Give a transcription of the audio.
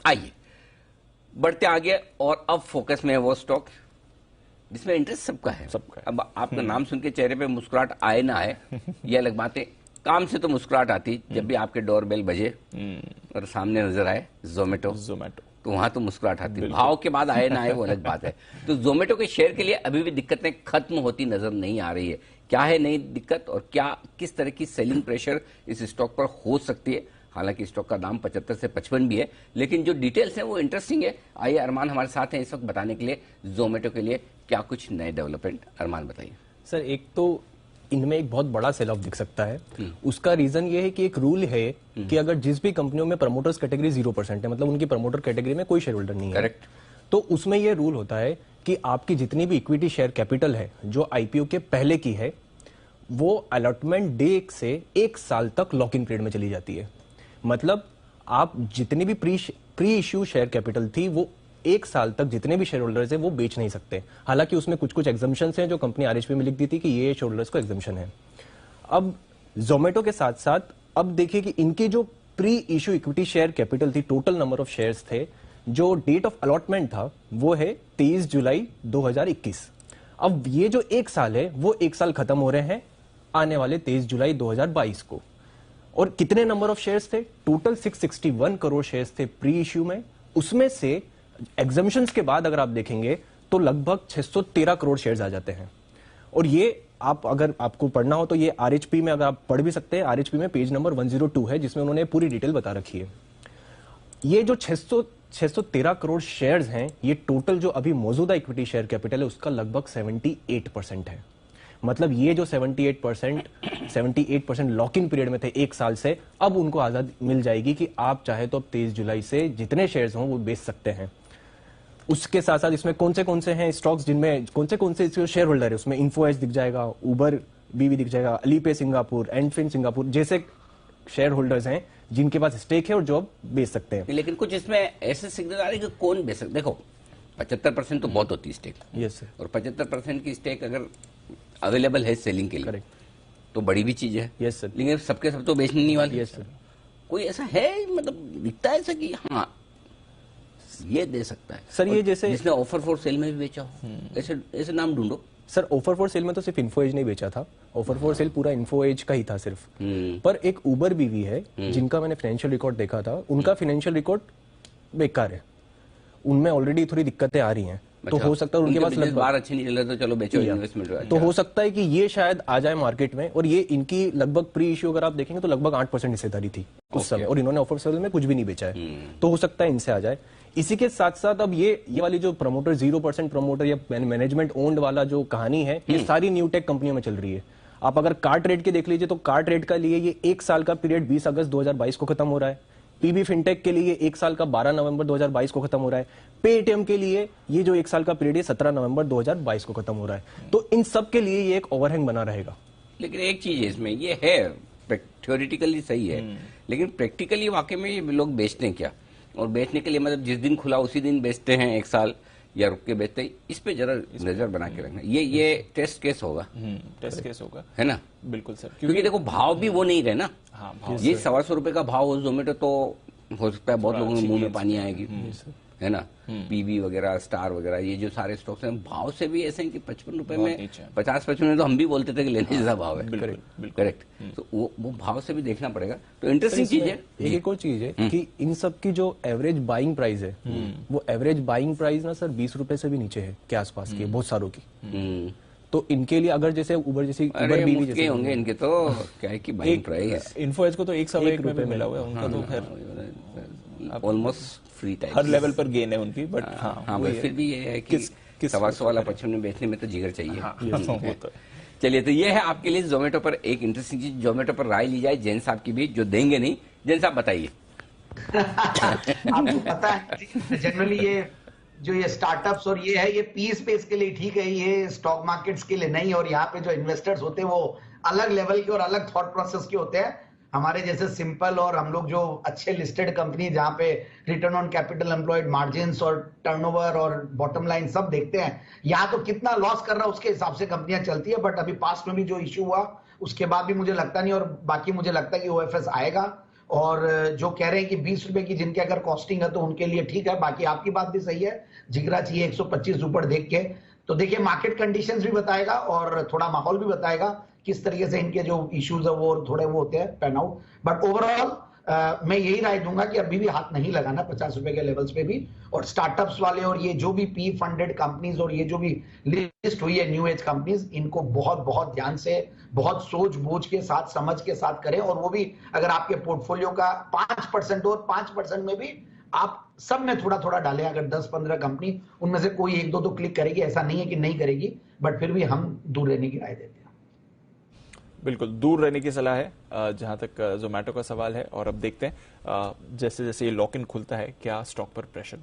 आइए बढ़ते आगे, और अब फोकस में है वो स्टॉक जिसमें इंटरेस्ट सबका है। अब आपका नाम सुन के चेहरे पे मुस्कुराहट आए ना आए ये अलग बात है, काम से तो मुस्कुराहट आती जब भी आपके डोरबेल बजे और सामने नजर आए जोमेटो, तो वहां तो मुस्कुराहट आती। भाव के बाद आए ना आए वो अलग बात है। तो जोमेटो के शेयर के लिए अभी भी दिक्कतें खत्म होती नजर नहीं आ रही है। क्या है नई दिक्कत और क्या किस तरह की सेलिंग प्रेशर इस स्टॉक पर हो सकती है? हालांकि स्टॉक का दाम 75 से 55 भी है, लेकिन जो डिटेल्स हैं वो इंटरेस्टिंग है। आइए अरमान हमारे साथ हैं इस वक्त बताने के लिए जोमेटो के लिए क्या कुछ नए डेवलपमेंट। अरमान बताइए। सर, एक तो इनमें एक बहुत बड़ा सेल ऑफ दिख सकता है। उसका रीजन ये है कि एक रूल है कि अगर जिस भी कंपनियों में प्रमोटर्स कैटेगरी 0% है, मतलब उनकी प्रमोटर कैटेगरी में कोई शेयर होल्डर नहीं है, करेक्ट, तो उसमें यह रूल होता है कि आपकी जितनी भी इक्विटी शेयर कैपिटल है जो आईपीओ के पहले की है, वो अलॉटमेंट डे से 1 साल तक लॉक इन पीरियड में चली जाती है। मतलब आप जितनी भी प्री इश्यू शेयर कैपिटल थी वो 1 साल तक जितने भी शेयर होल्डर्स हैं वो बेच नहीं सकते। हालांकि उसमें कुछ कुछ एग्जम्पशंस हैं जो कंपनी आरएचपी में लिख दी थी कि ये शेयर होल्डर्स को एग्जम्पशन है। अब जोमेटो के साथ साथ अब देखिए कि इनकी जो pre issue equity share capital थी, टोटल नंबर ऑफ शेयर्स थे, जो डेट ऑफ अलॉटमेंट था वो है 23 जुलाई 2021। अब ये जो 1 साल है वो 1 साल खत्म हो रहे हैं आने वाले 23 जुलाई 2022 को। और कितने नंबर ऑफ शेयर्स थे? टोटल 661 करोड़ शेयर्स थे प्री इश्यू में। उसमें से एग्जम्पशंस के बाद अगर आप देखेंगे तो लगभग 613 करोड़ शेयर्स आ जाते हैं। और ये आप अगर आपको पढ़ना हो तो ये आरएचपी में अगर आप पढ़ भी सकते हैं, आरएचपी में पेज नंबर 102 है जिसमें उन्होंने पूरी डिटेल बता रखी है। ये जो 613 करोड़ शेयर्स हैं, ये टोटल जो अभी मौजूदा इक्विटी शेयर कैपिटल है उसका लगभग 78% है। मतलब ये जो 78% लॉक इन पीरियड में थे 1 साल से, अब उनको आजाद मिल जाएगी कि आप चाहे तो अब 23 जुलाई से जितने शेयर्स हों वो बेच सकते हैं। उसके साथ साथ इसमें कौन से हैं स्टॉक्स जिनमें कौन से शेयर होल्डर है, उसमें इन्फो एज दिख जाएगा, उबर भी दिख जाएगा, अलीपे सिंगापुर, एंडफिन सिंगापुर जैसे शेयर होल्डर्स हैं जिनके पास स्टेक है और जो अब बेच सकते हैं। लेकिन कुछ इसमें ऐसे सिग्नल आ रहे कि कौन बेच सकते। देखो 75% तो बहुत होती है स्टेक। Yes sir. और 75% की स्टेक अगर अवेलेबल है सेलिंग के लिए, करेक्ट, तो बड़ी भी चीज है। Yes sir. लेकिन सबके सब तो बेचने नहीं वाले। Yes sir. कोई ऐसा है, मतलब दिखता है ऐसा कि हाँ ये दे सकता है सर? ये जैसे जिसने ऑफर फॉर सेल में भी बेचा हो, ऐसे नाम ढूंढो। सर ऑफर फॉर सेल में तो सिर्फ इन्फो एज नहीं बेचा था, ऑफर फॉर सेल पूरा इन्फो एज का ही था सिर्फ। पर एक उबर भी है जिनका मैंने फाइनेंशियल रिकॉर्ड देखा था, उनका फाइनेंशियल रिकॉर्ड बेकार है, उनमें ऑलरेडी थोड़ी दिक्कतें आ रही हैं। तो हो सकता है उनके पास बार अच्छी नहीं चल रहा, तो चलो बेचो, इन्वेस्टमेंट। तो हो सकता है कि ये शायद आ जाए मार्केट में। और ये इनकी लगभग प्री इश्यू अगर आप देखेंगे तो लगभग 8% हिस्सेदारी थी उस समय, और इन्होंने ऑफर सेल में कुछ भी नहीं बेचा है, तो हो सकता है इनसे आ जाए। इसी के साथ साथ अब ये वाली जो प्रमोटर 0% प्रमोटर या मैनेजमेंट ओन्ड वाला जो कहानी है, ये सारी न्यू टेक कंपनियों में चल रही है। आप अगर कार्ट रेट के देख लीजिए तो कार्ट रेट का लिए ये 1 साल का पीरियड 20 अगस्त 2022 को खत्म हो रहा है। पीबी फिनटेक के लिए 1 साल का 12 नवंबर 2022 को खत्म हो रहा है। पेटीएम के लिए ये जो 1 साल का पीरियड है 17 नवंबर 2022 को खत्म हो रहा है। तो इन सब के लिए ये एक ओवरहैंग बना रहेगा। लेकिन एक चीज है इसमें, ये है थ्योरेटिकली सही है, लेकिन प्रैक्टिकली वाकई में ये लोग बेचते हैं क्या? और बेचने के लिए मतलब जिस दिन खुला उसी दिन बेचते हैं 1 साल, या रुक के बेचते हैं? इस पे जरा नजर बना के रखना। ये टेस्ट केस होगा, टेस्ट केस होगा, है ना? बिल्कुल सर। क्योंकि देखो भाव भी वो नहीं रहे ना। हाँ, ये 125 रुपए का भाव हो जोमेटो, तो हो सकता है बहुत लोगों के मुंह में पानी आएगी, है ना? पीबी वगैरह, स्टार वगैरह, ये जो सारे स्टॉक्स हैं भाव से भी ऐसे हैं कि 55 रुपए में, 50-55 में तो हम भी बोलते थे कि लेने जैसा भाव है। करेक्ट। तो वो भाव से भी देखना पड़ेगा। तो इंटरेस्टिंग चीज है। एक और चीज है कि इन सब की जो एवरेज बाइंग प्राइस है, वो एवरेज बाइंग प्राइस ना सर 20 रुपए से भी नीचे है के आसपास की, बहुत सारों की। तो इनके लिए अगर जैसे उबर उबर बीवी जैसे होंगे इनके, तो क्या है कि बाइंग प्राइस इन्फोएज को तो 1 में मिला हुआ है उनका, तो खैर ऑलमोस्ट फ्री टाइप हर लेवल पर गेन है उनकी। बट हाँ फिर भी ये है कि 125 वाला 55 में बेचने में तो जिगर चाहिए। चलिए, तो ये है आपके लिए जोमेटो पर एक इंटरेस्टिंग चीज। जोमेटो पर राय ली जाए जैन साहब की भी, जो देंगे नहीं। जैन साहब बताइए। आपको पता है जनरली ये जो ये स्टार्टअप्स और ये है, ये पी स्पेस के लिए ठीक है, ये स्टॉक मार्केट्स के लिए नहीं। और यहाँ पे जो इन्वेस्टर्स होते हैं वो अलग लेवल के और अलग थॉट प्रोसेस के होते हैं। हमारे जैसे सिंपल और हम लोग जो अच्छे लिस्टेड कंपनी जहाँ पे return on capital employed, margins और टर्नओवर और बॉटम लाइन सब देखते हैं, यहाँ तो कितना लॉस कर रहा है उसके हिसाब से कंपनियां चलती है। बट अभी पास्ट में भी जो इश्यू हुआ उसके बाद भी मुझे लगता नहीं, और बाकी मुझे लगता है कि ओएफएस आएगा और जो कह रहे हैं कि 20 रुपए की जिनके अगर कॉस्टिंग है तो उनके लिए ठीक है, बाकी आपकी बात भी सही है, जिगरा चाहिए 125 ऊपर देख के। तो देखिए मार्केट कंडीशंस भी बताएगा और थोड़ा माहौल भी बताएगा किस तरीके से इनके जो इश्यूज है वो थोड़े वो होते हैं पैन आउट। बट ओवरऑल मैं यही राय दूंगा कि अभी भी हाथ नहीं लगाना 50 रुपए के लेवल्स पे भी। और स्टार्टअप्स वाले और ये जो भी पी फंडेड कंपनीज और ये जो भी लिस्ट हुई है न्यू एज कंपनीज, इनको बहुत बहुत ध्यान से, बहुत सोच बूझ के साथ, समझ के साथ करें। और वो भी अगर आपके पोर्टफोलियो का 5% और 5% में भी आप सब में थोड़ा थोड़ा डालें। अगर 10-15 कंपनी उनमें से कोई एक दो तो क्लिक करेगी, ऐसा नहीं है कि नहीं करेगी, बट फिर भी हम दूर रहने की राय देते हैं। बिल्कुल दूर रहने की सलाह है जहां तक जोमेटो का सवाल है। और अब देखते हैं जैसे जैसे ये लॉक इन खुलता है क्या स्टॉक पर प्रेशर